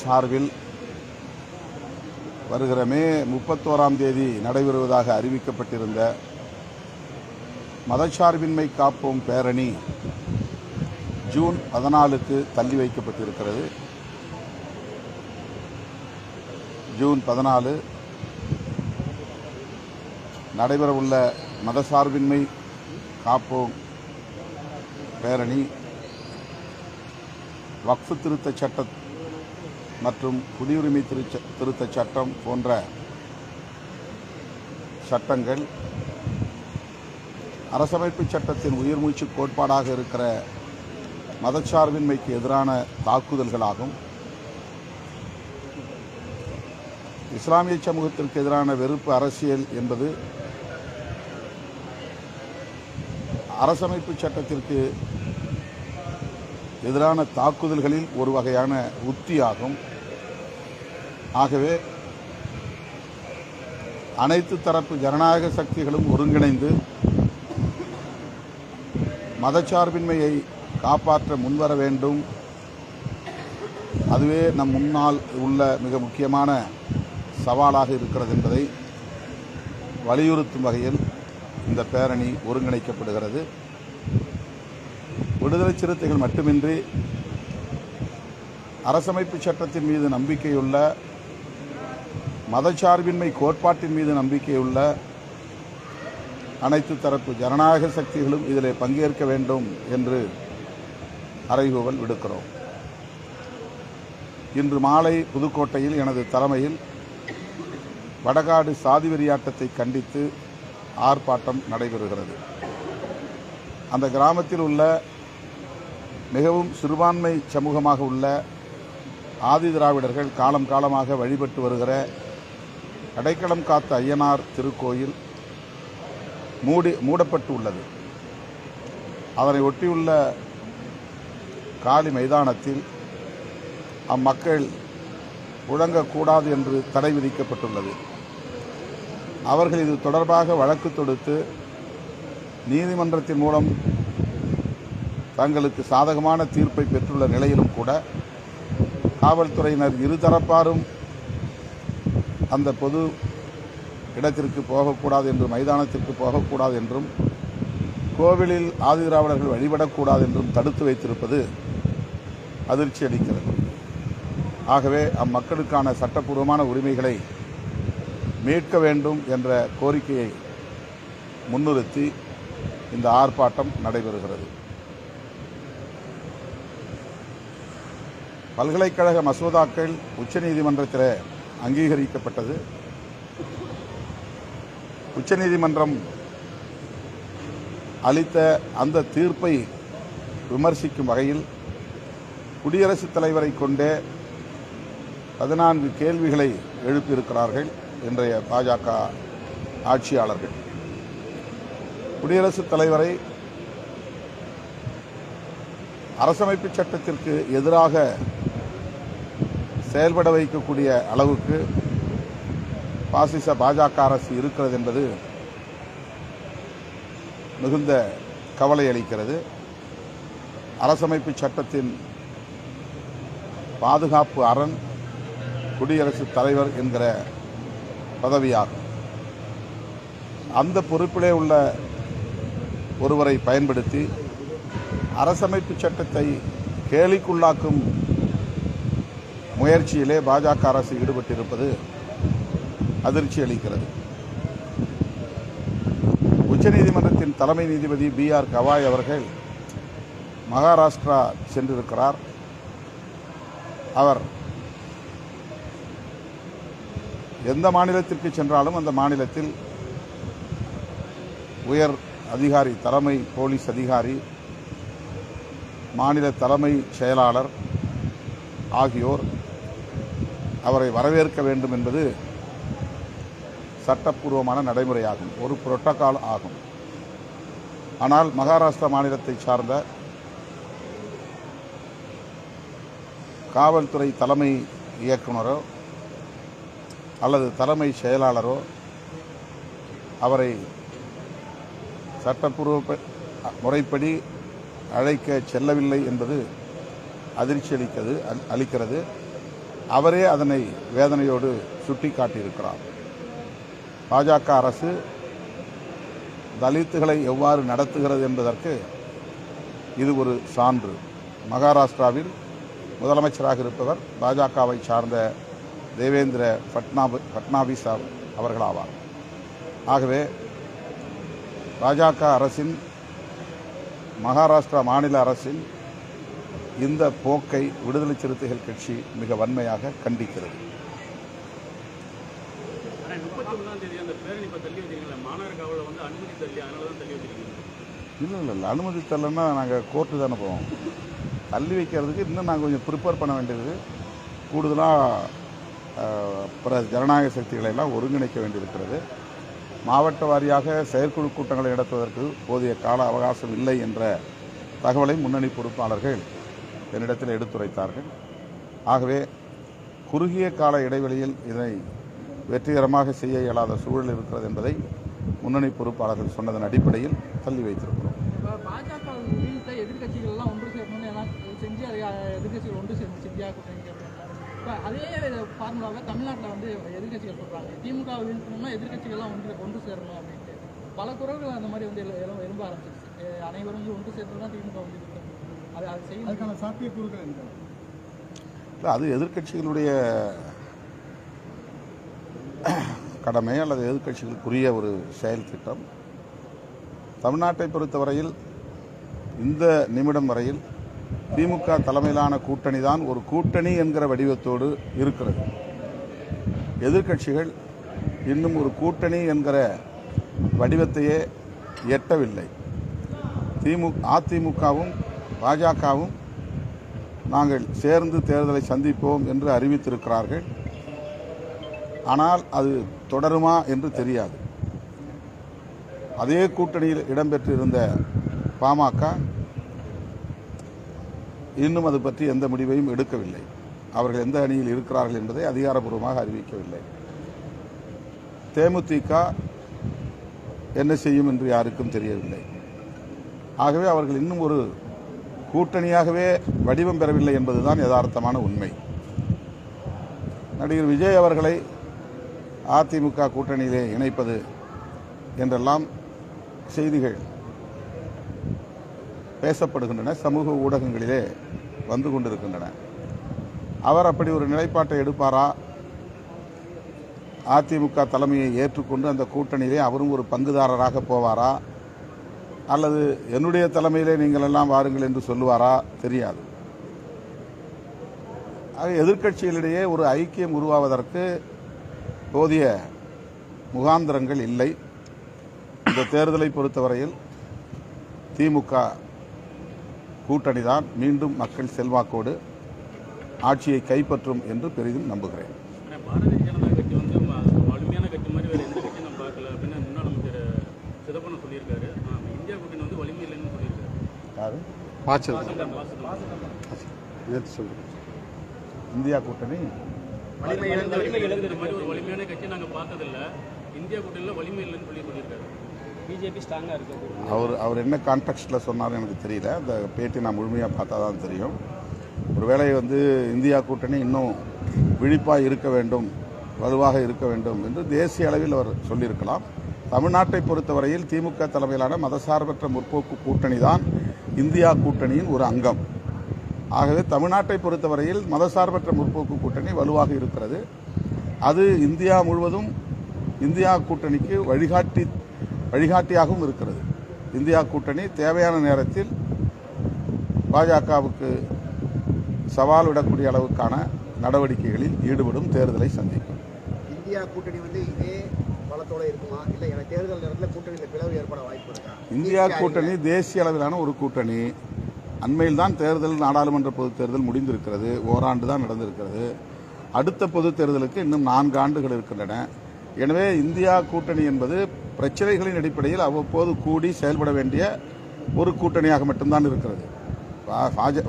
சார்பில் வருகிற மே 31ஆம் தேதி நடைபெறுவதாக அறிவிக்கப்பட்டிருந்த மதச்சார்பின்மை காப்போம் பேரணி ஜூன் 14க்கு தள்ளி வைக்கப்பட்டிருக்கிறது. ஜூன் 14 நடைபெறவுள்ள மதசார்பின்மை காப்போம் பேரணி வக்ஃப் திருத்தச் சட்டம் மற்றும் குடியுரிமை திருத்தச் சட்டம் போன்ற சட்டங்கள் அரசமைப்பு சட்டத்தின் உயிர்மூச்சு கோட்பாடாக இருக்கிற மதச்சார்பின்மைக்கு எதிரான தாக்குதல்களாகும். இஸ்லாமிய சமூகத்திற்கு எதிரான வெறுப்பு அரசியல் என்பது அரசமைப்பு சட்டத்திற்கு எதிரான தாக்குதல்களில் ஒரு வகையான உத்தியாகும். ஆகவே அனைத்து தரப்பு ஜனநாயக சக்திகளும் ஒருங்கிணைந்து மதச்சார்பின்மையை காப்பாற்ற முன்வர வேண்டும். அதுவே நம் முன்னால் உள்ள மிக முக்கியமான சவாலாக இருக்கிறது என்பதை வலியுறுத்தும் வகையில் இந்த பேரணி ஒருங்கிணைக்கப்படுகிறது. விடுதலை சிறுத்தைகள் மட்டுமின்றி அரசமைப்பு சட்டத்தின் மீது நம்பிக்கையுள்ள, மதச்சார்பின்மை கோட்பாட்டின் மீது நம்பிக்கையுள்ள அனைத்து தரப்பு ஜனநாயக சக்திகளும் இதிலே பங்கேற்க வேண்டும் என்று அறைகூவல் விடுக்கிறோம். இன்று மாலை புதுக்கோட்டையில் எனது தலைமையில் வடகாடு சாதி வெறியாட்டத்தை கண்டித்து ஆர்ப்பாட்டம் நடைபெறுகிறது. அந்த கிராமத்தில் உள்ள மிகவும் சிறுபான்மை சமூகமாக உள்ள ஆதி திராவிடர்கள் காலம் காலமாக வழிபட்டு வருகிற அடைக்கலம் காத்த ஐயனார் திருக்கோயில் மூடப்பட்டு உள்ளது. அதனை ஒட்டியுள்ள காலி மைதானத்தில் அம்மக்கள் புழங்கக்கூடாது என்று தடை விதிக்கப்பட்டுள்ளது. அவர்கள் இது தொடர்பாக வழக்கு தொடுத்து நீதிமன்றத்தின் மூலம் தங்களுக்கு சாதகமான தீர்ப்பை பெற்றுள்ள நிலையிலும் கூட காவல்துறையினர் இருதரப்பாரும் அந்த பொது இடத்திற்கு போகக்கூடாது என்றும், மைதானத்திற்கு போகக்கூடாது என்றும், கோவிலில் ஆதிதிராவிடர்கள் வழிபடக்கூடாது என்றும் தடுத்து வைத்திருப்பது அதிர்ச்சி அளிக்கிறது. ஆகவே அம்மக்களுக்கான சட்டப்பூர்வமான உரிமைகளை மீட்க வேண்டும் என்ற கோரிக்கையை முன்னிறுத்தி இந்த ஆர்ப்பாட்டம் நடைபெறுகிறது. பல்கலைக்கழக மசோதாக்கள் உச்சநீதிமன்றத்தில் அங்கீகரிக்கப்பட்டது. உச்சநீதிமன்றம் அளித்த அந்த தீர்ப்பை விமர்சிக்கும் வகையில் குடியரசுத் தலைவரை கொண்டே 14 கேள்விகளை எழுப்பியிருக்கிறார்கள் இன்றைய பாஜக ஆட்சியாளர்கள். குடியரசுத் தலைவரை அரசமைப்பு சட்டத்திற்கு எதிராக செயல்பட வைக்கக்கூடிய அளவுக்கு பாசிச பாஜக அரசு இருக்கிறது என்பது மிகுந்த கவலை அளிக்கிறது. அரசமைப்பு சட்டத்தின் பாதுகாப்பு அரண் குடியரசுத் தலைவர் என்கிற பதவியாகும். அந்த பொறுப்பிலே உள்ள ஒருவரை பயன்படுத்தி அரசமைப்பு சட்டத்தை கேலிக்குள்ளாக்கும் முயற்சியிலே பாஜக அரசு ஈடுபட்டிருப்பது அதிர்ச்சி அளிக்கிறது. உச்சநீதிமன்றத்தின் தலைமை நீதிபதி B.R. கவாய் அவர்கள் மகாராஷ்டிரா சென்றிருக்கிறார். அவர் எந்த மாநிலத்திற்கு சென்றாலும் அந்த மாநிலத்தில் உயர் அதிகாரி, தலைமை போலீஸ் அதிகாரி, மாநில தலைமை செயலாளர் ஆகியோர் அவரை வரவேற்க வேண்டும் என்பது சட்டப்பூர்வமான நடைமுறையாகும், ஒரு புரோட்டோகால் ஆகும். ஆனால் மகாராஷ்டிரா மாநிலத்தை சார்ந்த காவல்துறை தலைமை இயக்குனரோ அல்லது தலைமை செயலாளரோ அவரை சட்டப்பூர்வ முறைப்படி அழைக்க செல்லவில்லை என்பது அதிர்ச்சி அளிக்கிறது. அவரே அதனை வேதனையோடு சுட்டிக்காட்டியிருக்கிறார். பாஜக அரசு தலித்துகளை எவ்வாறு நடத்துகிறது என்பதற்கு இது ஒரு சான்று. மகாராஷ்டிராவில் முதலமைச்சராக இருப்பவர் பாஜகவை சார்ந்த தேவேந்திர ஃபட்னாவிஸ் அவர்களாவார். ஆகவே பாஜக அரசின், மகாராஷ்டிரா மாநில அரசின் இந்த போக்கை விடுதலை சிறுத்தைகள் கட்சி மிக வன்மையாக கண்டிக்கிறது. இல்லை அனுமதி தரலன்னா நாங்கள் கோர்ட்டு தானே போவோம். தள்ளி வைக்கிறதுக்கு இன்னும் நாங்கள் கொஞ்சம் ப்ரிப்பேர் பண்ண வேண்டியது, கூடுதலாக ஜனநாயக சக்திகளை எல்லாம் ஒருங்கிணைக்க வேண்டியிருக்கிறது. மாவட்ட வாரியாக செயற்குழு கூட்டங்களை நடத்துவதற்கு போதிய கால அவகாசம் இல்லை என்ற தகவலை முன்னணி பொறுப்பாளர்கள் என்னிடத்தில் எடுத்துரைத்தார்கள். ஆகவே குறுகிய கால இடைவெளியில் இதனை வெற்றிகரமாக செய்ய இயலாத சூழல் இருக்கிறது என்பதை முன்னணி பொறுப்பாளர்கள் சொன்னதன் அடிப்படையில் தள்ளி வைத்திருக்கிறோம். பாஜக எதிர்கட்சிகள் எல்லாம் ஒன்று சேரணும்னு எல்லாம் செஞ்சு எதிர்கட்சிகள் ஒன்று சேரணும் இந்தியா கூட்டணி. இப்போ அதே ஃபார்முலாவை தமிழ்நாட்டில் வந்து எதிர்கட்சிகள் சொல்கிறாங்க, திமுக வீழ்த்தணும்னா எதிர்கட்சிகள்லாம் ஒன்று சேரணும் அப்படின்ட்டு. பல குரல்கள் அந்த மாதிரி வந்து எழும்ப ஆரம்பிச்சிருச்சு. அனைவரும் ஒன்று சேர்த்து தான் திமுக வந்து அது செய்யும். அதுக்கான சாத்தியக்கூறுகள் என்ன? இல்லை, அது எதிர்கட்சிகளுடைய கடமை அல்லது எதிர்கட்சிகளுக்குரிய ஒரு செயல் திட்டம். தமிழ்நாட்டை பொறுத்தவரையில் இந்த நிமிடம் வரையில் திமுக தலைமையிலான கூட்டணி தான் ஒரு கூட்டணி என்கிற வடிவத்தோடு இருக்கிறது. எதிர்கட்சிகள் இன்னும் ஒரு கூட்டணி என்கிற வடிவத்தையே எட்டவில்லை. அதிமுகவும் பாஜகவும் நாங்கள் சேர்ந்து தேர்தலை சந்திப்போம் என்று அறிவித்திருக்கிறார்கள். ஆனால் அது தொடருமா என்று தெரியாது. அதே கூட்டணியில் இடம்பெற்றிருந்த பாமக இன்னும் அது பற்றி எந்த முடிவையும் எடுக்கவில்லை. அவர்கள் எந்த அணியில் இருக்கிறார்கள் என்பதை அதிகாரப்பூர்வமாக அறிவிக்கவில்லை. தேமுதிக என்ன செய்யும் என்று யாருக்கும் தெரியவில்லை. ஆகவே அவர்கள் இன்னும் ஒரு கூட்டணியாகவே வடிவம் பெறவில்லை என்பதுதான் யதார்த்தமான உண்மை. நடிகர் விஜய் அவர்களை அதிமுக கூட்டணியிலே இணைப்பது என்றெல்லாம் செய்திகள் பேசப்படுகின்றன, சமூக ஊடகங்களிலே வந்து கொண்டிருக்கின்றன. அவர் அப்படி ஒரு நிலைப்பாட்டை எடுப்பாரா? அதிமுக தலைமையை ஏற்றுக்கொண்டு அந்த கூட்டணியிலே அவரும் ஒரு பங்குதாரராக போவாரா? அல்லது என்னுடைய தலைமையிலே நீங்கள் எல்லாம் வாருங்கள் என்று சொல்லுவாரா? தெரியாது. ஆக எதிர்க்கட்சிகளிடையே ஒரு ஐக்கியம் உருவாவதற்கு போதிய முகாந்திரங்கள் இல்லை. இந்த தேர்தலை பொறுத்தவரையில் திமுக கூட்டணி தான் மீண்டும் மக்கள் செல்வாக்கோடு ஆட்சியை கைப்பற்றும் என்று பெரிதும் நம்புகிறேன். பாரதிய ஜனதா கட்சி வந்து வலிமையான கட்சி மாதிரி வேறு எந்த கட்சியும் நம்ம பார்க்கல அப்படின்னு முன்னாள் அமைச்சர் சிதம்பரம் சொல்லியிருக்காரு. இந்தியா கூட்டணி வந்து வலிமை இல்லைன்னு சொல்லியிருக்காரு. இந்தியா கூட்டணி வலிமை இழந்தது மாதிரி ஒரு வலிமையான கட்சி நாங்கள் பார்த்ததில்ல, இந்தியா கூட்டணியில் வலிமை இல்லைன்னு சொல்லியிருக்காரு. பிஜேபி ஸ்ட்ராங்காக இருக்குது. அவர் என்ன கான்டெக்ஸ்டில் சொன்னார்னு எனக்கு தெரியல. அந்த பேட்டி நான் முழுமையாக பார்த்தா தான் தெரியும். ஒருவேளை வந்து இந்தியா கூட்டணி இன்னும் விழிப்பாக இருக்க வேண்டும், வலுவாக இருக்க வேண்டும் என்று தேசிய அளவில் அவர் சொல்லியிருக்கலாம். தமிழ்நாட்டை பொறுத்தவரையில் திமுக தலைமையிலான மதசார்பற்ற முற்போக்கு கூட்டணி தான் இந்தியா கூட்டணியின் ஒரு அங்கம். ஆகவே தமிழ்நாட்டை பொறுத்தவரையில் மதசார்பற்ற முற்போக்கு கூட்டணி வலுவாக இருக்கிறது. அது இந்தியா முழுவதும் இந்தியா கூட்டணிக்கு வழிகாட்டியாகவும் இருக்கிறது. இந்தியா கூட்டணி தேவையான நேரத்தில் பாஜகவுக்கு சவால் விடக்கூடிய அளவுக்கான நடவடிக்கைகளில் ஈடுபடும், தேர்தலை சந்திக்கும். இந்தியா கூட்டணி வந்து இதே பலத்தோட இருக்குமா, இல்லை தேர்தல் நேரத்தில் கூட்டணியில் பிளவு ஏற்பட வாய்ப்பு இருக்கா? இந்தியா கூட்டணி தேசிய அளவிலான ஒரு கூட்டணி. அண்மையில் தான் தேர்தல், நாடாளுமன்ற பொதுத் தேர்தல் முடிந்திருக்கிறது. ஓராண்டு தான் நடந்திருக்கிறது. அடுத்த பொதுத் தேர்தலுக்கு இன்னும் 4 ஆண்டுகள் இருக்கின்றன. எனவே இந்தியா கூட்டணி என்பது பிரச்சனைகளின் அடிப்படையில் அவ்வப்போது கூடி செயல்பட வேண்டிய ஒரு கூட்டணியாக மட்டும்தான் இருக்கிறது.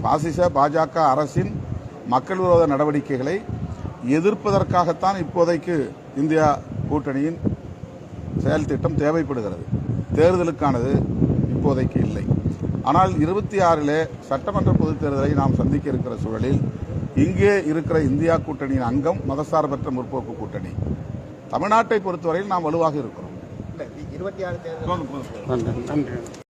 பாசிச பாஜக அரசின் மக்கள் விரோத நடவடிக்கைகளை எதிர்ப்பதற்காகத்தான் இப்போதைக்கு இந்தியா கூட்டணியின் செயல் திட்டம் தேவைப்படுகிறது. தேர்தலுக்கானது இப்போதைக்கு இல்லை. ஆனால் 26 சட்டமன்ற பொதுத் தேர்தலை நாம் சந்திக்க இருக்கிற சூழலில் இங்கே இருக்கிற இந்தியா கூட்டணியின் அங்கம் மதசார்பற்ற முற்போக்கு கூட்டணி. தமிழ்நாட்டை பொறுத்தவரையில் நாம் வலுவாக இருக்கிறோம். இல்ல 26 தேர்தல் நன்றி.